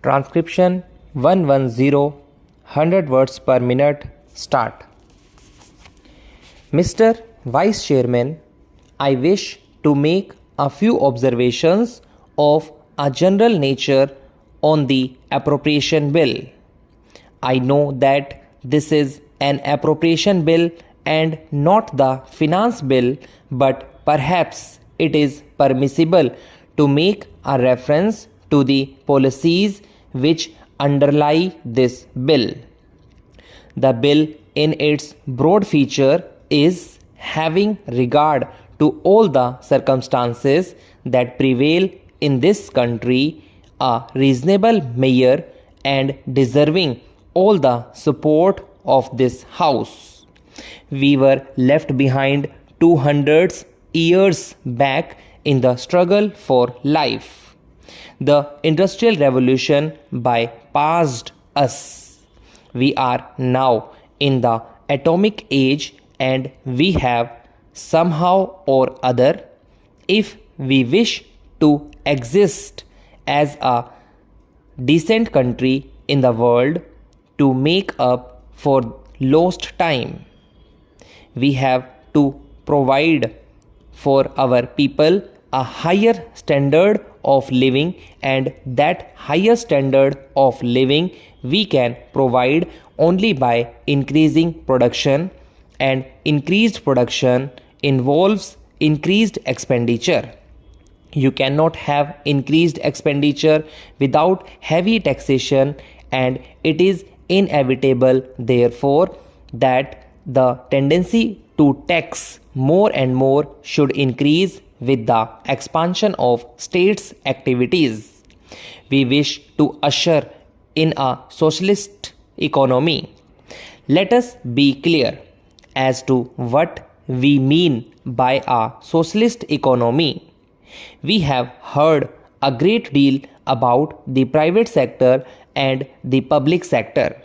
Transcription 110, 100 words per minute, start. Mr. Vice Chairman, I wish to make a few observations of a general nature on the appropriation bill. I know that this is an appropriation bill and not the finance bill, but perhaps it is permissible to make a reference to the policies which underlie this bill. The bill in its broad feature is having regard to all the circumstances that prevail in this country, a reasonable measure and deserving all the support of this House. We were left behind 200 years back in the struggle for life. The Industrial Revolution bypassed us. We are now in the atomic age and we have somehow or other, if we wish to exist as a decent country in the world, to make up for lost time. We have to provide for our people a higher standard of living, and that higher standard of living we can provide only by increasing production, and increased production involves increased expenditure. You cannot have increased expenditure without heavy taxation, and it is inevitable therefore that the tendency to tax more and more should increase with the expansion of states' activities. We wish to usher in a socialist economy. Let us be clear as to what we mean by a socialist economy. We have heard a great deal about the private sector and the public sector.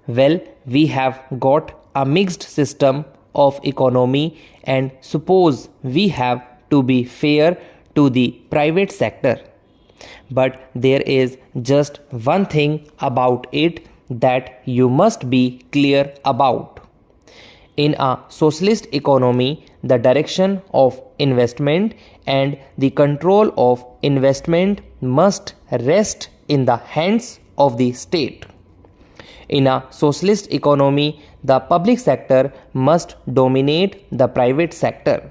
Well, we have got a mixed system of economy, and suppose we have to be fair to the private sector. But there is just one thing about it that you must be clear about. In a socialist economy, the direction of investment and the control of investment must rest in the hands of the state. In a socialist economy, the public sector must dominate the private sector.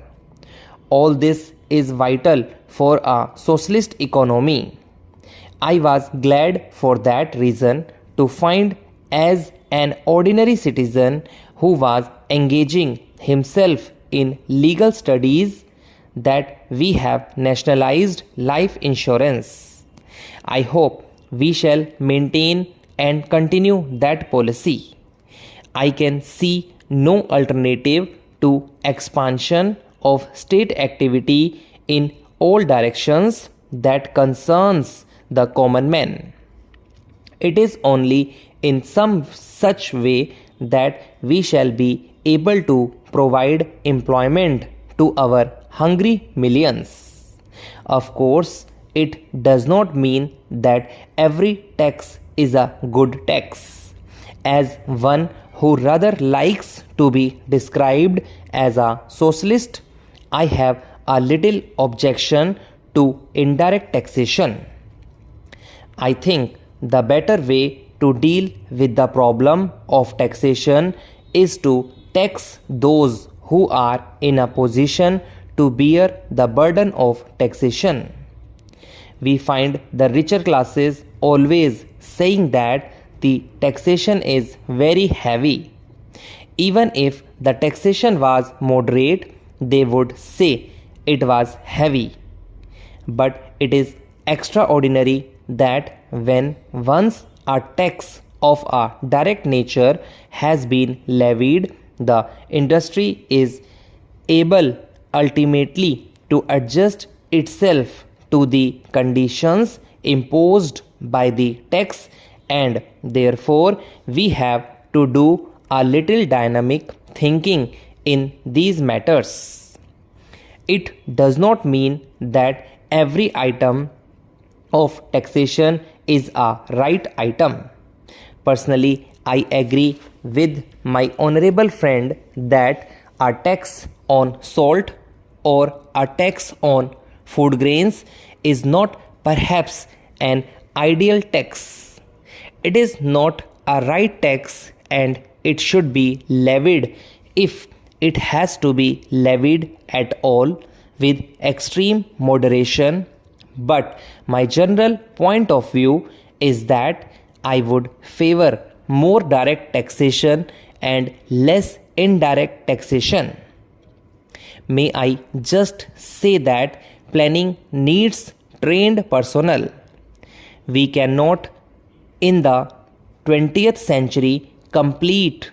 All this is vital for a socialist economy. I was glad for that reason to find, as an ordinary citizen who was engaging himself in legal studies, that we have nationalized life insurance. I hope we shall maintain and continue that policy. I can see no alternative to expansion of state activity in all directions that concerns the common man. It is only in some such way that we shall be able to provide employment to our hungry millions. Of course, it does not mean that every tax is a good tax. As one who rather likes to be described as a socialist, I have a little objection to indirect taxation. I think the better way to deal with the problem of taxation is to tax those who are in a position to bear the burden of taxation. We find the richer classes always saying that the taxation is very heavy. Even if the taxation was moderate, they would say it was heavy. But it is extraordinary that when once a tax of a direct nature has been levied, the industry is able ultimately to adjust itself to the conditions imposed by the tax, and therefore we have to do a little dynamic thinking in these matters. It does not mean that every item of taxation is a right item. Personally, I agree with my honorable friend that a tax on salt or a tax on food grains is not perhaps an ideal tax. It is not a right tax and it should be levied, if it has to be levied at all, with extreme moderation. But my general point of view is that I would favor more direct taxation and less indirect taxation. May I just say that planning needs trained personnel. We cannot, in the 20th century, compete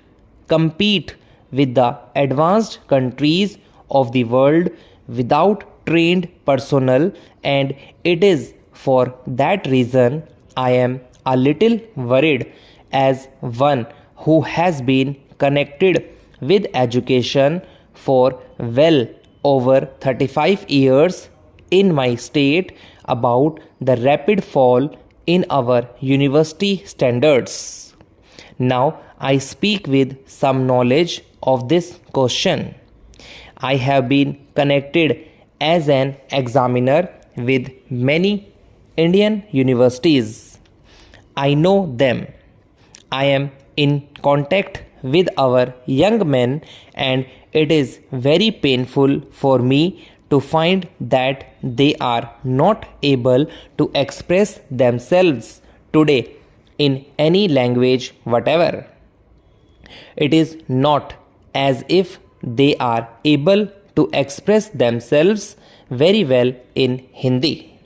with the advanced countries of the world without trained personnel, and it is for that reason I am a little worried, as one who has been connected with education for well over 35 years in my state, about the rapid fall in our university standards. Now I speak with some knowledge of this question. I have been connected as an examiner with many Indian universities. I know them. I am in contact with our young men, and it is very painful for me to find that they are not able to express themselves today in any language whatever. It is not as if they are able to express themselves very well in Hindi.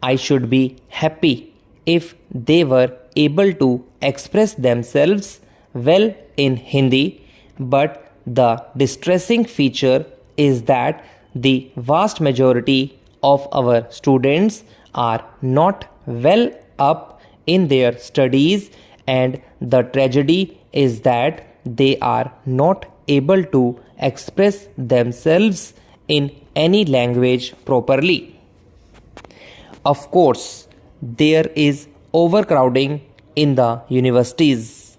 I should be happy if they were able to express themselves well in Hindi, but the distressing feature is that the vast majority of our students are not well up in their studies, and the tragedy is that they are not able to express themselves in any language properly. Of course, there is overcrowding in the universities.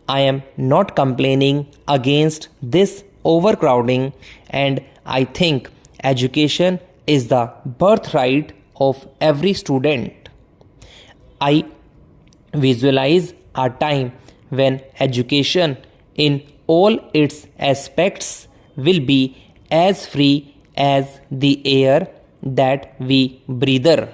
I am not complaining against this overcrowding, and I think education is the birthright of every student. I visualize a time when education in all its aspects will be as free as the air that we breathe.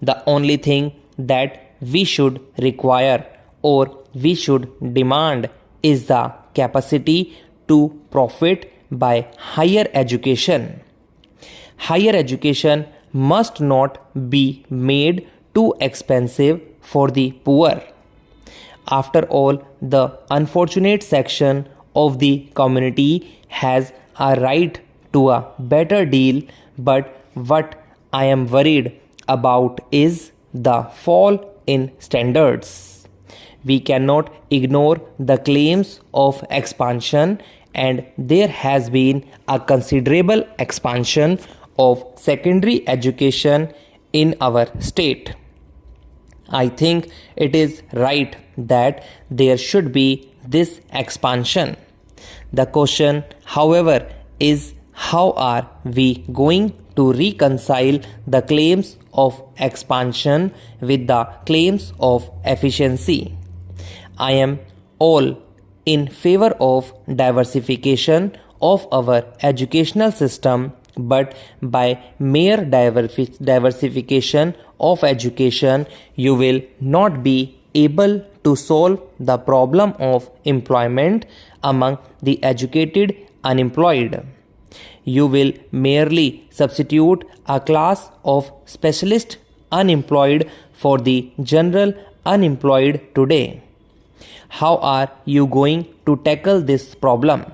The only thing that we should require or we should demand is the capacity to profit by higher education. Higher education must not be made too expensive for the poor. After all, the unfortunate section of the community has a right to a better deal, but what I am worried about is the fall in standards. We cannot ignore the claims of expansion, and there has been a considerable expansion of secondary education in our state. I think it is right that there should be this expansion. The question, however, is how are we going to reconcile the claims of expansion with the claims of efficiency? I am all in favor of diversification of our educational system, but by mere diversification of education, you will not be able to solve the problem of employment among the educated unemployed. You will merely substitute a class of specialist unemployed for the general unemployed today. How are you going to tackle this problem?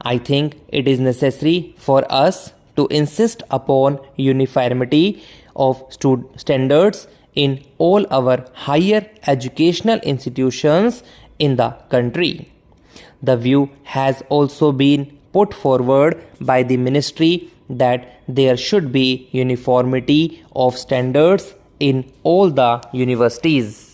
I think it is necessary for us to insist upon uniformity of standards in all our higher educational institutions in the country. The view has also been put forward by the Ministry that there should be uniformity of standards in all the universities.